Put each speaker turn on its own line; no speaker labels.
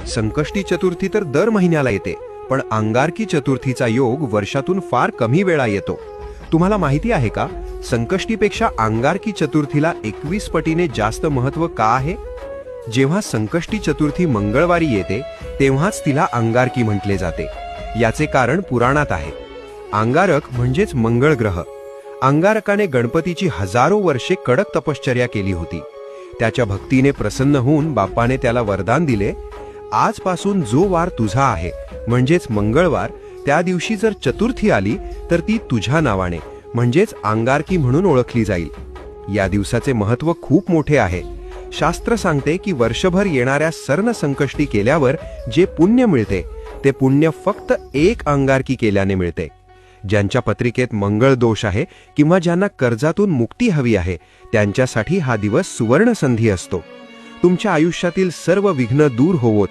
संकष्टी चतुर्थी तर दर महिन्याला येते, पण अंगारकी चतुर्थीचा योग वर्षातून फार कमी वेळा येतो. तुम्हाला माहिती आहे का, संकष्टीपेक्षा अंगारकी चतुर्थीला 21 पटीने जास्त महत्त्व का आहे? जेव्हा संकष्टी चतुर्थी मंगळवारी येते तेव्हाच तिला अंगारकी म्हटले जाते. याचे कारण पुराणात आहे. अंगारक म्हणजेच मंगळ ग्रह. अंगारकाने गणपतीची हजारो वर्षे कडक तपश्चर्या केली होती. त्याच्या भक्तीने प्रसन्न होऊन बाप्पाने त्याला वरदान दिले, आजपासून जो वार तुझा आहे म्हणजेच मंगळवार, त्या दिवशी जर चतुर्थी आली तर ती तुझ्या नावाने म्हणजेच अंगारकी म्हणून ओळखली जाईल. या दिवसाचे महत्त्व खूप मोठे आहे. शास्त्र सांगते की वर्षभर येणाऱ्या सर्ण संकष्टी केल्यावर जे पुण्य मिळते ते पुण्य फक्त एक अंगारकी केल्याने मिळते. ज्यांच्या पत्रिकेत मंगळ दोष आहे किंवा ज्यांना कर्जातून मुक्ती हवी आहे त्यांच्यासाठी हा दिवस सुवर्ण संधी असतो. तुमच्या आयुष्यातील सर्व विघ्न दूर होवोत